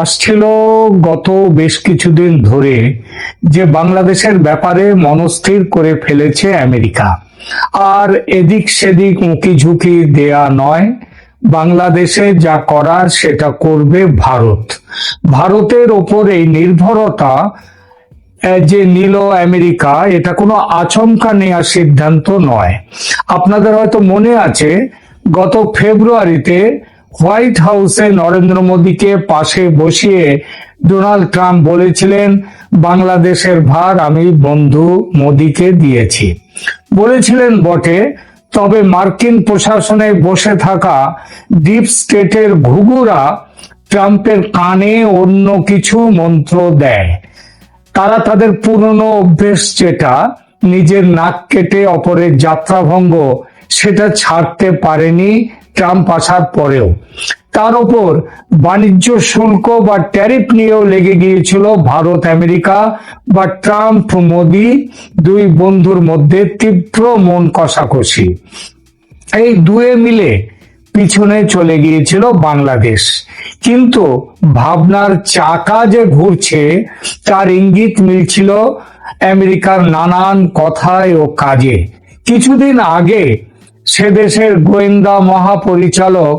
আসছিল গত বেশ কিছুদিন ধরে যে বাংলাদেশের ব্যাপারে মনস্থির করে ফেলেছে আমেরিকা। আর এদিক সেদিক উঁকি ঝুঁকি দেয়া নয়, বাংলাদেশে যা করার সেটা করবে ভারত। ভারতের ওপর এই নির্ভরতা যে নিল আমেরিকা, এটা কোনো আচমকা নেওয়ার সিদ্ধান্ত নয়। আপনাদের হয়তো মনে আছে, গত ফেব্রুয়ারিতে হোয়াইট হাউসে নরেন্দ্র মোদীকে পাশে বসিয়ে ডোনাল্ড ট্রাম্প বলেছিলেন, বাংলাদেশের ভার আমি বন্ধু মোদীকে দিয়েছি। বলেছিলেন বটে, তবে মার্কিন প্রশাসনে বসে থাকা ডিপ স্টেটের ঘুঘুরা ট্রাম্পের কানে অন্য কিছু মন্ত্র দেয়। তারা তাদের পুরনো অভ্যেস, যেটা নিজের নাক কেটে অপরের যাত্রাভঙ্গ, সেটা ছাড়তে পারেনি ট্রাম্প আসার পরেও। তার উপর বাণিজ্য শুল্ক বা ট্যারিফ নিয়েও লেগে গিয়েছিল ভারত আমেরিকা বা ট্রাম্প মোদি দুই বন্ধুর মধ্যে তীব্র মন কষাকষি। এই দুয়ে মিলে পিছনে চলে গিয়েছিল বাংলাদেশ। কিন্তু ভাবনার চাকা যে ঘুরছে তার ইঙ্গিত মিলছিল আমেরিকার নানান কথায় ও কাজে। কিছুদিন আগে সে দেশের গোয়েন্দা মহাপরিচালক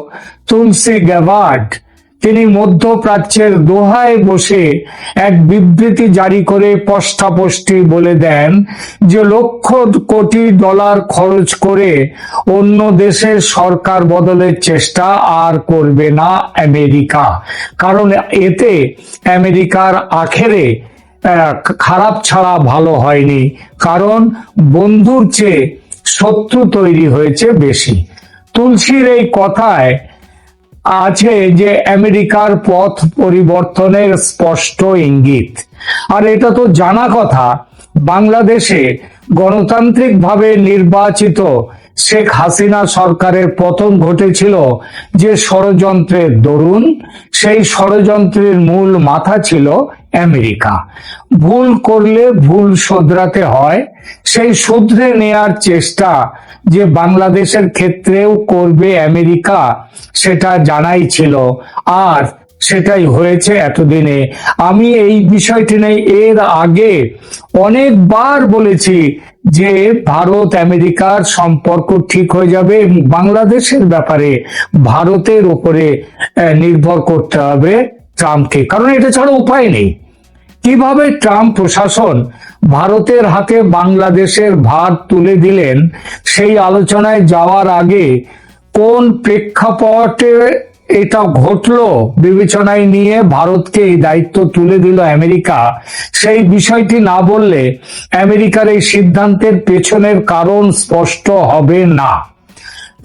তুলসি গ্যাবার্ড, তিনি মধ্যপ্রাচ্যের দোহায় বসে এক বিবৃতি জারি করে স্পষ্টভাবে বলে দেন যে লক্ষ কোটি ডলার খরচ করে অন্য দেশের সরকার বদলের চেষ্টা আর করবে না আমেরিকা। কারণ এতে আমেরিকার আখেরে খারাপ ছাড়া ভালো হয়নি, কারণ বন্ধুর চেয়ে শত্রু তৈরি হয়েছে বেশি। তুলসীর এই কথায় আছে যে আমেরিকার পথ পরিবর্তনের স্পষ্ট ইঙ্গিত। আর এটা তো জানা কথা, বাংলাদেশে গণতান্ত্রিকভাবে নির্বাচিত শেখ হাসিনা সরকারের পতন ঘটেছিল যে ষড়যন্ত্রের দরুন। সেই ষড়যন্ত্রের মূল মাথা ছিল আমেরিকা। ভুল করলে ভুল শোধরাতে হয়, সেই শুধরে নেয়ার চেষ্টা যে বাংলাদেশের ক্ষেত্রেও করবে আমেরিকা, সেটা জানাই ছিল, আর সেটাই হয়েছে এতদিনে। আমি এই বিষয়টি নিয়ে এর আগে অনেকবার বলেছি যে ভারত আমেরিকার সম্পর্ক ঠিক হয়ে যাবে এবং বাংলাদেশের ব্যাপারে ভারতের উপরে নির্ভর করতে হবে ট্রাম্পকে, কারণ এটা ছাড়া উপায় নেই। কিভাবে ট্রাম্প প্রশাসন ভারতের হাতে বাংলাদেশের ভার তুলে দিলেন, সেই আলোচনায় যাওয়ার আগে কোন প্রেক্ষাপটে এটা ঘটলো বিবেচনায় নিয়ে ভারতকে এই দায়িত্ব তুলে দিল আমেরিকা, সেই বিষয়টি না বললে আমেরিকার এই সিদ্ধান্তের পেছনের কারণ স্পষ্ট হবে না।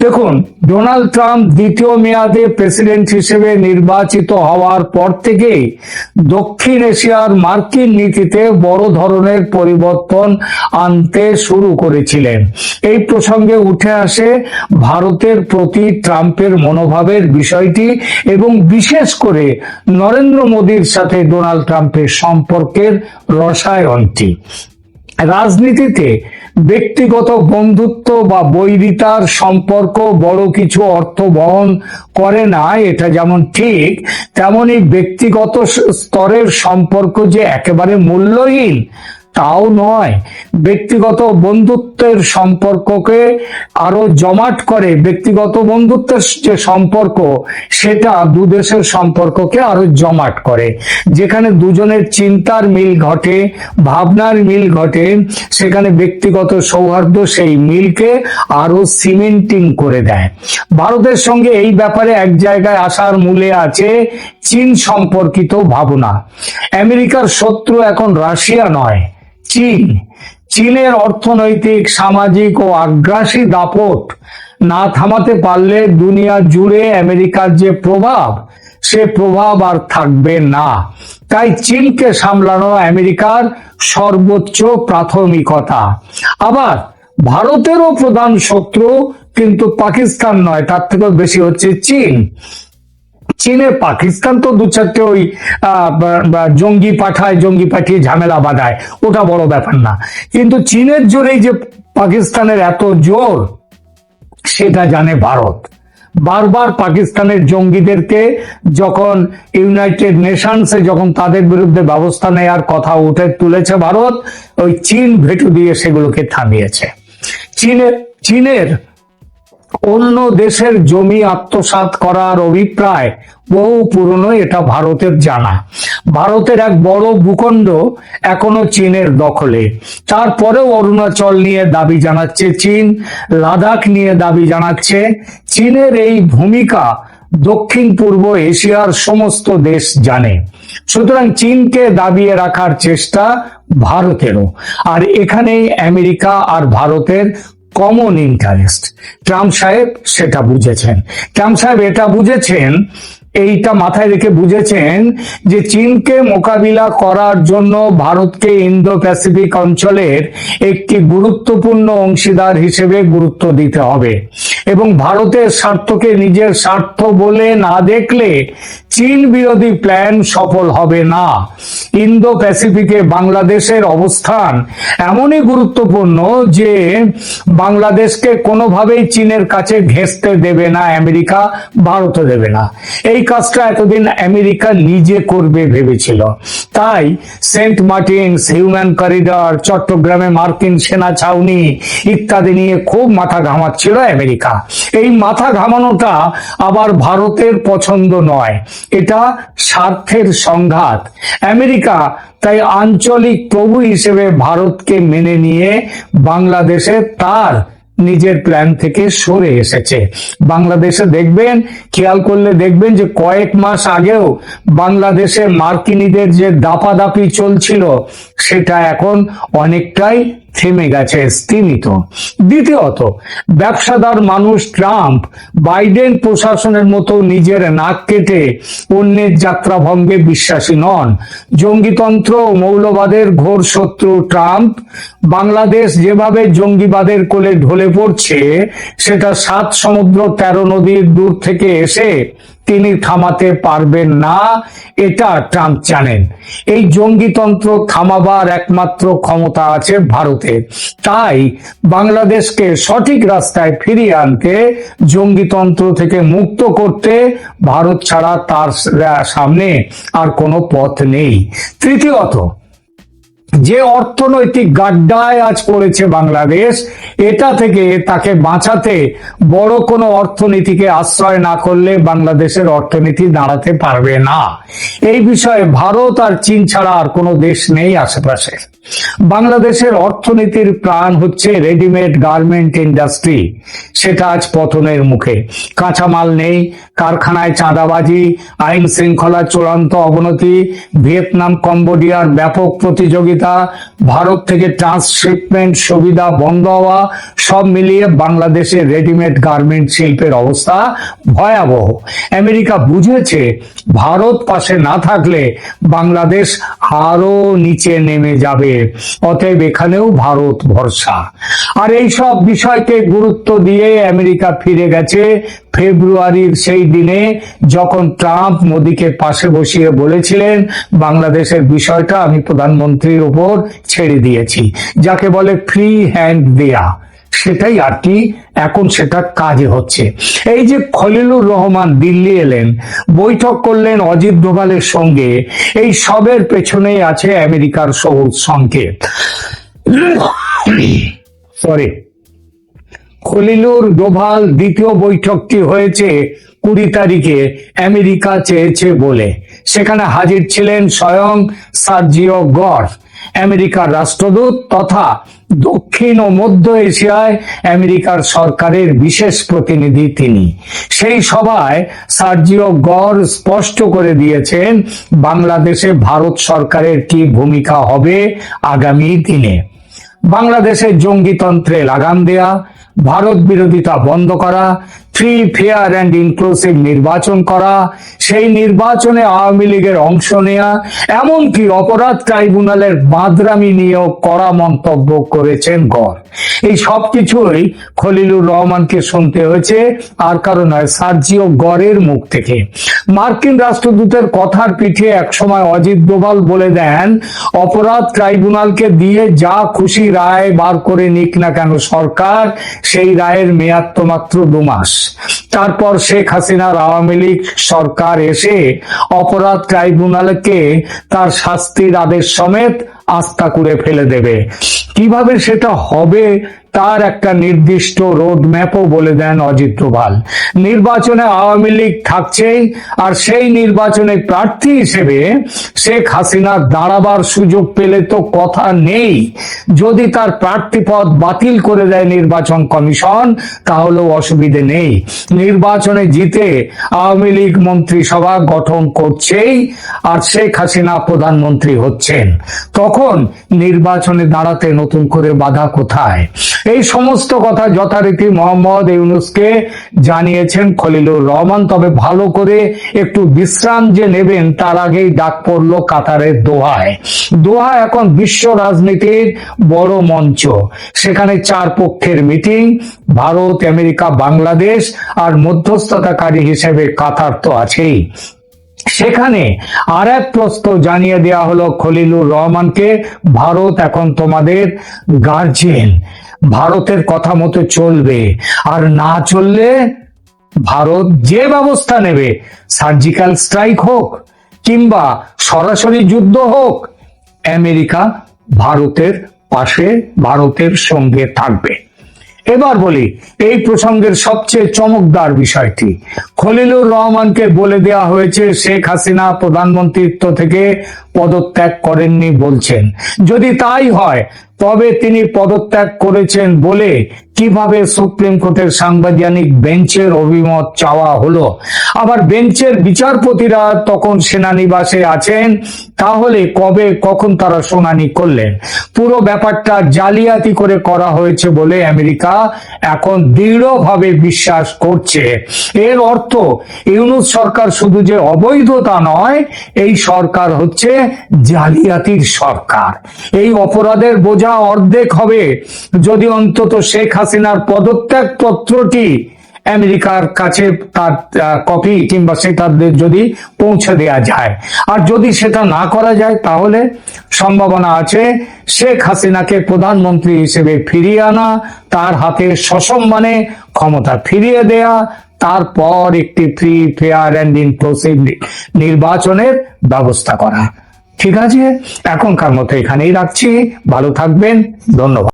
দেখুন, ডোনাল্ড ট্রাম্প দ্বিতীয় মেয়াদে প্রেসিডেন্ট হিসেবে নির্বাচিত হওয়ার পর থেকেই দক্ষিণ এশিয়ার মার্কিন নীতিতে বড় ধরনের পরিবর্তন আনতে শুরু করেছিলেন। এই প্রসঙ্গে উঠে আসে ভারতের প্রতি ট্রাম্পের মনোভাবের বিষয়টি এবং বিশেষ করে নরেন্দ্র মোদীর সাথে ডোনাল্ড ট্রাম্পের সম্পর্কের রসায়নটি। রাজনীতিতে ব্যক্তিগত বন্ধুত্ব বা বৈরিতার সম্পর্ক বড় কিছু অর্থ বহন করে না, এটা যেমন ঠিক, তেমনি ব্যক্তিগত স্তরের সম্পর্ক যে একেবারে মূল্যহীন তাও নয়। ব্যক্তিগত বন্ধুত্বের সম্পর্ককে আরো জমাট করে, ব্যক্তিগত বন্ধুত্বের যে সম্পর্ক সেটা দুদেশের সম্পর্ককে আরো জমাট করে। যেখানে দুজনের চিন্তার মিল ঘটে, ভাবনার মিল ঘটে, সেখানে ব্যক্তিগত সৌহার্দ্য সেই মিলকে আরো সিমেন্টিং করে দেয়। ভারতের সঙ্গে এই ব্যাপারে এক জায়গায় আসার মূলে আছে চীন সম্পর্কিত ভাবনা। আমেরিকার শত্রু এখন রাশিয়া নয়, চীন। চীনের অর্থনৈতিক, সামাজিক ও আগ্রাসী দাপট না থামাতে পারলে দুনিয়া জুড়ে আমেরিকার যে প্রভাব, সে প্রভাব আর থাকবে না। তাই চীনকে সামলানো আমেরিকার সর্বোচ্চ প্রাথমিকতা। আবার ভারতেরও প্রধান শত্রু কিন্তু পাকিস্তান নয়, তার থেকেও বেশি হচ্ছে চীন। চীনে পাকিস্তান তো দু চারটে ওই জঙ্গি পাঠিয়ে ঝামেলা বাঁধায়, ওটা বড় ব্যাপার না। কিন্তু চীনের জোরেই যে পাকিস্তানের এত জোর, সেটা জানে ভারত। বারবার পাকিস্তানের জঙ্গিদেরকে যখন ইউনাইটেড নেশনসে যখন তাদের বিরুদ্ধে ব্যবস্থা নেওয়ার কথা তুলেছে ভারত, ওই চীন ভেটো দিয়ে সেগুলোকে থামিয়েছে। চীনের অন্য দেশের জমি আত্মসাৎ করার অভিপ্রায় বহু পুরনো, এটা ভারতের জানা। ভারতের এক বড় ভূখণ্ড এখনো চীনের দখলে, তারপরেও অরুণাচল নিয়ে দাবি জানাচ্ছে চীন, লাদাখ নিয়ে দাবি জানাচ্ছে। চীনের এই ভূমিকা দক্ষিণ পূর্ব এশিয়ার সমস্ত দেশ জানে। সুতরাং চীনকে দাবিয়ে রাখার চেষ্টা ভারতেরও, আর এখানেই আমেরিকা আর ভারতের কমন ইন্টারেস্ট। ট্রাম্প সাহেব সেটা বুঝেছেন। ট্রাম্প সাহেব এটা বুঝেছেন, এইটা মাথায় রেখে বুঝেছেন যে চীনকে মোকাবিলা করার জন্য ভারতকে ইন্দো প্যাসিফিক অঞ্চলের একটি গুরুত্বপূর্ণ অংশীদার হিসেবে গুরুত্ব দিতে হবে, এবং ভারতের স্বার্থকে নিজের স্বার্থ বলে না দেখলে চীন বিরোধী প্ল্যান সফল হবে না। ইন্দো প্যাসিফিকে বাংলাদেশের অবস্থান এমনই গুরুত্বপূর্ণ যে বাংলাদেশকে কোনোভাবেই চীনের কাছে ঘেঁষতে দেবে না আমেরিকা, ভারতও দেবে না। এই কাজটা এতদিন আমেরিকা নিজে করবে ভেবেছিল, তাই সেন্ট মার্টিনস, হিউম্যান করিডর, চট্টগ্রামে মার্কিন সেনা ছাউনি ইত্যাদি নিয়ে খুব মাথা ঘামাচ্ছিল আমেরিকা। এই মাথা ঘামানোটা আবার ভারতের পছন্দ নয়, এটা স্বার্থের সংঘাত। আমেরিকা তাই আঞ্চলিক প্রভু হিসেবে ভারতকে মেনে নিয়ে বাংলাদেশে তার নিজের প্ল্যান থেকে সরে এসেছে। বাংলাদেশে দেখবেন, খেয়াল করলে দেখবেন যে কয়েক মাস আগেও বাংলাদেশে মার্কিনীদের যে দাপাদাপি চলছিল সেটা এখন অনেকটাই থেমে গেছে, স্তিমিত। দ্বিতীয়ত, ব্যবসাদার মানুষ ট্রাম্প বাইডেন প্রশাসনের মতো নিজের নাক কেটে অন্যের যাত্রা ভঙ্গে বিশ্বাসী নন। জঙ্গিতন্ত্র ও মৌলবাদের ঘোর শত্রু ট্রাম্প। বাংলাদেশ যেভাবে জঙ্গিবাদের কোলে ঢলে পড়ছে সেটা 7 সমুদ্র 13 নদীর দূর থেকে এসে তিনি থামাতে পারবেন না, এটা ট্রাম্প জানেন। এই জঙ্গিতন্ত্র থামাবার একমাত্র ক্ষমতা আছে ভারতের। তাই বাংলাদেশকে সঠিক রাস্তায় ফিরিয়ে আনতে, জঙ্গিতন্ত্র থেকে মুক্ত করতে ভারত ছাড়া তার সামনে আর কোনো পথ নেই। তৃতীয়ত, যে অর্থনৈতিক গাড্ডায় আজ পড়েছে বাংলাদেশ, এটা থেকে তাকে বাঁচাতে বড় কোনো অর্থনীতিকে আশ্রয় না করলে বাংলাদেশের অর্থনীতি দাঁড়াতে পারবে না। এই বিষয়ে ভারত আর চীন ছাড়া আর কোনো দেশ নেই আশেপাশে। বাংলাদেশের অর্থনীতির প্রাণ হচ্ছে রেডিমেড গার্মেন্ট ইন্ডাস্ট্রি, সেটা আজ পতনের মুখে। কাঁচামাল নেই, কারখানায় চাঁদাবাজি, আইন শৃঙ্খলার চূড়ান্ত অবনতি, ভিয়েতনাম কম্বোডিয়ার ব্যাপক প্রতিযোগিতা, ভারত থেকে ট্রান্সশিপমেন্ট সুবিধা বন্ধ হওয়া, সব মিলিয়ে বাংলাদেশের রেডিমেড গার্মেন্ট শিল্পের অবস্থা ভয়াবহ। আমেরিকা বুঝেছে ভারত পাশে না থাকলে বাংলাদেশ আরো নিচে নেমে যাবে, অতএব এখানেও ভারত ভরসা। আর এই সব বিষয়কে গুরুত্ব দিয়ে আমেরিকা ফিরে গেছে ফেব্রুয়ারির সেই দিনে, যখন ট্রাম্প মোদিকে পাশে বসিয়ে বলেছিলেন বাংলাদেশের বিষয়টা আমি প্রধানমন্ত্রীর উপর ছেড়ে দিয়েছি, যাকে বলে ফ্রি হ্যান্ড দেয়া। সেটাই আর কি, এখন সেটা কাজে হচ্ছে। এই যে খলিলুর রহমান দিল্লি এলেন, বৈঠক করলেন অজিত ডোভালের সঙ্গে, এই সবের পেছনেই আছে আমেরিকার সবুজ সংকেত। খলিলুর ডোভাল দ্বিতীয় বৈঠকটি হয়েছে 20 তারিখে আমেরিকা চেয়েছে বলে। সেখানে হাজির ছিলেন স্বয়ং সার্জিও গর, আমেরিকার রাষ্ট্রদূত তথা দক্ষিণ ও মধ্য এশিয়ায় আমেরিকার সরকারের বিশেষ প্রতিনিধি তিনি। সেই সভায় সার্জিও গর স্পষ্ট করে দিয়েছেন বাংলাদেশে ভারত সরকারের কি ভূমিকা হবে আগামী দিনে। বাংলাদেশের জঙ্গিতন্ত্রে লাগাম দেয়া, ভারত বিরোধিতা বন্ধ করা, ফ্রি, ফেয়ার অ্যান্ড ইনক্লুসিভ নির্বাচন করা, সেই নির্বাচনে আওয়ামী লীগের অংশ নেয়া, এমনকি অপরাধ ট্রাইব্যুনালের বাঁদরামি নিয়েও কড়া মন্তব্য করেছেন গর। এই সবকিছুই খলিলুর রহমানকে শুনতে হয়েছে, আর কারণ নয়, সার্জিও গরের মুখ থেকে। মার্কিন রাষ্ট্রদূতের কথার পিঠে একসময় অজিত ডোভাল বলে দেন, অপরাধ ট্রাইব্যুনালকে দিয়ে যা খুশি রায় বার করে নিক না কেন সরকার, সেই রায়ের মেয়াদ তো মাত্র 2 মাস। তারপর শেখ হাসিনার আওয়ামী লীগ সরকার এসে অপরাধ ট্রাইব্যুনালকে তার শাস্তির আদেশ সমেত আস্থা করে ফেলে দেবে। কিভাবে সেটা হবে তার একটা নির্দিষ্ট রোড ম্যাপও বলে দেন অজিত ডোভাল। নির্বাচনে আওয়ামী লীগ থাকছেই, আর সেই নির্বাচনে প্রার্থী হিসেবে শেখ হাসিনা দাঁড়াবার সুযোগ পেলে তো কথা নেই। যদি তার প্রার্থী পদ বাতিল করে দেয় নির্বাচন কমিশন তাহলেও অসুবিধে নেই। নির্বাচনে জিতে আওয়ামী লীগ মন্ত্রিসভা গঠন করছেই, আর শেখ হাসিনা প্রধানমন্ত্রী হচ্ছেন। তখন নির্বাচনে দাঁড়াতে নতুন করে বাধা কোথায়? এই সমস্ত কথা যথারীতি মোহাম্মদ ইউনূসকে জানিয়েছেন খলিলুর রহমান। তবে ভালো করে একটু বিশ্রাম যে নেবেন তার আগেই ডাক পড়ল কাতারের দোহায়। দোহা এখন বিশ্ব রাজনীতির বড় মঞ্চ। সেখানে চার পক্ষের মিটিং, ভারত, আমেরিকা, বাংলাদেশ, আর মধ্যস্থতাকারী হিসেবে কাতার তো আছেই। সেখানে আর এক প্রশ্ন জানিয়ে দেওয়া হলো খলিলুর রহমানকে, ভারত এখন তোমাদের গার্জিয়ান, ভারতের কথা মতো চলবে, আর না চললে ভারত যে ব্যবস্থা নেবে, সার্জিক্যাল স্ট্রাইক হোক কিংবা সরাসরি যুদ্ধ হোক, আমেরিকা ভারতের পাশে, ভারতের সঙ্গে থাকবে। এবার বলি এই প্রসঙ্গের সবচেয়ে চমকদার বিষয়টি। খলিলুর রহমানকে বলে দেওয়া হয়েছে শেখ হাসিনা প্রধানমন্ত্রীত্ব থেকে পদত্যাগ করেননি বলছেন। যদি তাই হয় তবে তিনি পদত্যাগ করেছেন বলে কিভাবে সুপ্রিম কোর্টের সাংবিধানিক বেঞ্চের অভিমত চাওয়া হলো? আবার বেঞ্চের বিচারপতিরা তখন সেনানিবাসে আছেন, তাহলে কবে কখন তারা শুনানি করলেন? পুরো ব্যাপারটা জালিয়াতি করে করা হয়েছে বলে আমেরিকা এখন দৃঢ়ভাবে বিশ্বাস করছে। এর অর্থ ইউনূস সরকার শুধু যে অবৈধতা নয়, এই সরকার হচ্ছে জালিয়াতির সরকার। এই অপরাধের বোঝা অর্ধেক হবে যদি অন্তত শেখ হাসিনার পদত্যাগ পত্রটি আমেরিকার কাছে তার কপি কিংবা সেটা যদি পৌঁছে দেওয়া যায়। আর যদি সেটা না করা যায় তাহলে সম্ভাবনা আছে শেখ হাসিনাকে প্রধানমন্ত্রী হিসেবে ফিরিয়ে আনা, তার হাতে সসম্মানে ক্ষমতা ফিরিয়ে দেয়া, তারপর একটি ফ্রি, ফেয়ার অ্যান্ড ইনক্লুসিভ নির্বাচনের ব্যবস্থা করা। ঠিক আছে, এখনকার মতো এখানেই রাখছি। ভালো থাকবেন, ধন্যবাদ।